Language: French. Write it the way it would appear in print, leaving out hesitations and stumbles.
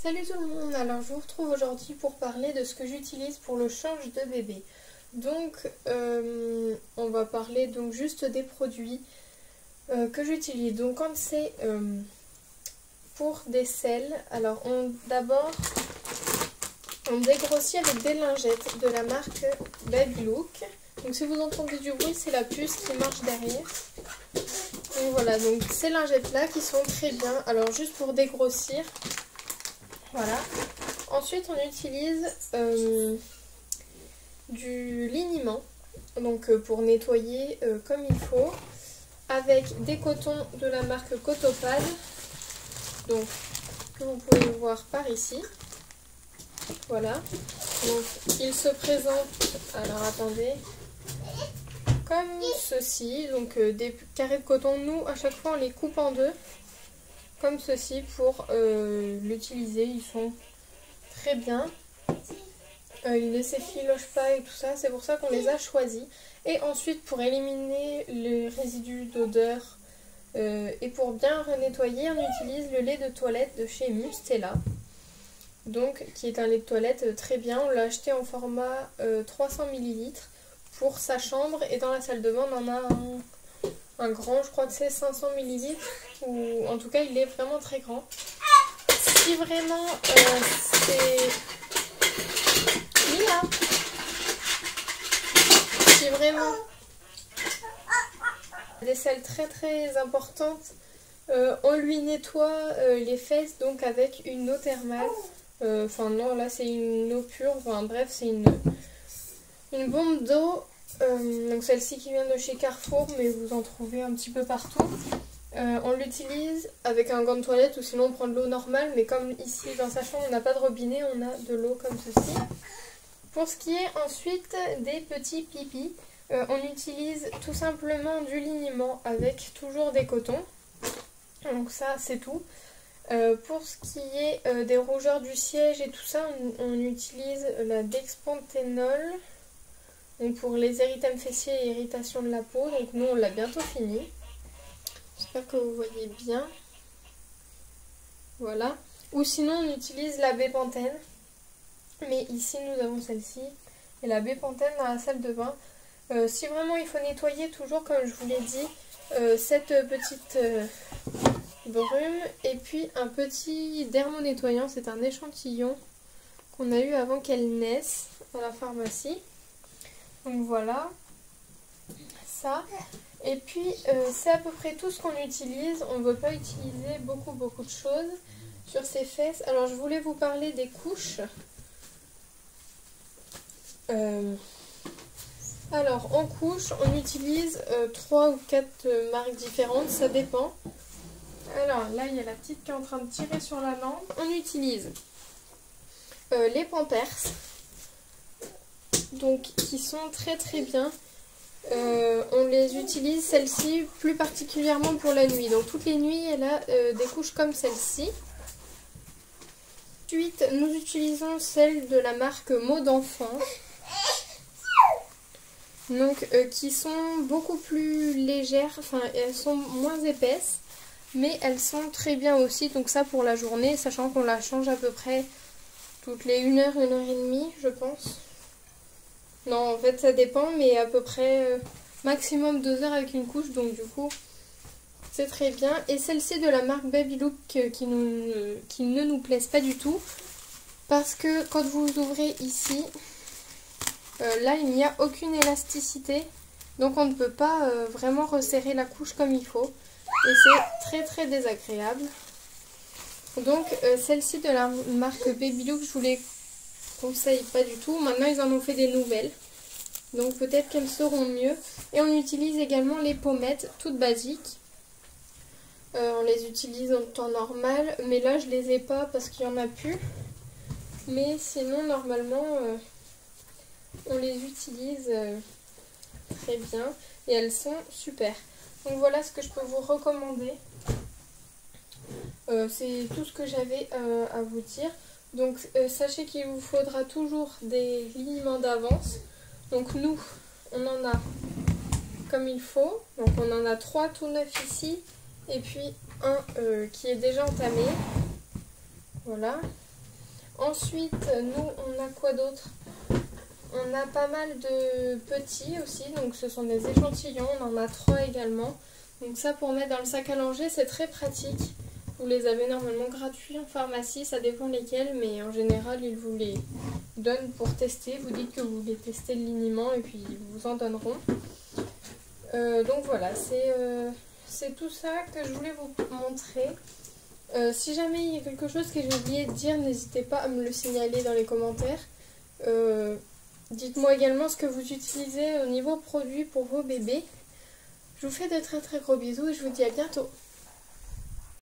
Salut tout le monde, alors je vous retrouve aujourd'hui pour parler de ce que j'utilise pour le change de bébé. Donc on va parler donc juste des produits que j'utilise. Donc quand c'est pour des selles, alors d'abord on dégrossit avec des lingettes de la marque Babylook. Donc si vous entendez du bruit, c'est la puce qui marche derrière. Donc voilà, donc ces lingettes là qui sont très bien, alors juste pour dégrossir. Voilà. Ensuite, on utilise du liniment, donc pour nettoyer comme il faut, avec des cotons de la marque Cotopad, donc que vous pouvez voir par ici. Voilà. Donc, il se présente. Alors attendez. Comme ceci, donc des carrés de coton. Nous, à chaque fois, on les coupe en deux. Comme ceci pour l'utiliser, ils sont très bien, ils ne s'effilochent pas et tout ça, c'est pour ça qu'on les a choisis. Et ensuite pour éliminer les résidus d'odeur et pour bien nettoyer, on utilise le lait de toilette de chez Mustela, donc qui est un lait de toilette très bien. On l'a acheté en format 300 ml pour sa chambre, et dans la salle de bain on en a un grand, je crois que c'est 500 ml, ou en tout cas il est vraiment très grand. Si vraiment c'est... Mila, si vraiment des selles très importantes, on lui nettoie les fesses donc avec une eau thermale. Enfin non, là c'est une eau pure, enfin bref, c'est une bombe d'eau. Donc celle-ci qui vient de chez Carrefour, mais vous en trouvez un petit peu partout. On l'utilise avec un gant de toilette, ou sinon on prend de l'eau normale, mais comme ici dans sa chambre on n'a pas de robinet, on a de l'eau comme ceci. Pour ce qui est ensuite des petits pipis, on utilise tout simplement du liniment avec toujours des cotons. Donc ça c'est tout. Pour ce qui est des rougeurs du siège et tout ça, on utilise la Dexpanthénol. Donc pour les érythèmes fessiers et irritation de la peau. Donc nous on l'a bientôt fini. J'espère que vous voyez bien. Voilà. Ou sinon on utilise la Bepanthen. Mais ici nous avons celle-ci. Et la Bepanthen dans la salle de bain. Si vraiment il faut nettoyer, toujours comme je vous l'ai dit, cette petite brume. Et puis un petit dermo-nettoyant. C'est un échantillon qu'on a eu avant qu'elle naisse à la pharmacie. Donc voilà, ça. Et puis c'est à peu près tout ce qu'on utilise. On ne veut pas utiliser beaucoup de choses sur ses fesses. Alors je voulais vous parler des couches. Alors en couche, on utilise 3 ou 4 marques différentes, ça dépend. Alors là il y a la petite qui est en train de tirer sur la lampe. On utilise les Pampers. Donc qui sont très bien. On les utilise, celle-ci plus particulièrement pour la nuit. Donc toutes les nuits elle a des couches comme celle-ci. Ensuite nous utilisons celle de la marque Mots d'enfant. Donc qui sont beaucoup plus légères, enfin elles sont moins épaisses, mais elles sont très bien aussi. Donc ça pour la journée, sachant qu'on la change à peu près toutes les 1 heure, 1 heure et demie je pense. Non, en fait ça dépend, mais à peu près maximum 2 heures avec une couche, donc du coup c'est très bien. Et celle-ci de la marque Babylook qui ne nous plaisent pas du tout, parce que quand vous ouvrez ici, là il n'y a aucune élasticité, donc on ne peut pas vraiment resserrer la couche comme il faut, et c'est très désagréable. Donc celle-ci de la marque Babylook, je vous les conseille pas du tout. Maintenant ils en ont fait des nouvelles, donc peut-être qu'elles seront mieux. Et on utilise également les pommettes toutes basiques. On les utilise en temps normal, mais là je les ai pas parce qu'il y en a plus. Mais sinon normalement on les utilise très bien et elles sont super. Donc voilà ce que je peux vous recommander. C'est tout ce que j'avais à vous dire. Donc sachez qu'il vous faudra toujours des liniments d'avance. Donc nous, on en a comme il faut. Donc on en a 3 tout neufs ici. Et puis un qui est déjà entamé. Voilà. Ensuite, nous, on a quoi d'autre? On a pas mal de petits aussi, donc ce sont des échantillons, on en a 3 également. Donc ça, pour mettre dans le sac à langer, c'est très pratique. Vous les avez normalement gratuits en pharmacie, ça dépend lesquels, mais en général, ils vous les donnent pour tester. Vous dites que vous voulez tester le liniment et puis ils vous en donneront. Donc voilà, c'est tout ça que je voulais vous montrer. Si jamais il y a quelque chose que j'ai oublié de dire, n'hésitez pas à me le signaler dans les commentaires. Dites-moi également ce que vous utilisez au niveau produit pour vos bébés. Je vous fais de très très gros bisous et je vous dis à bientôt.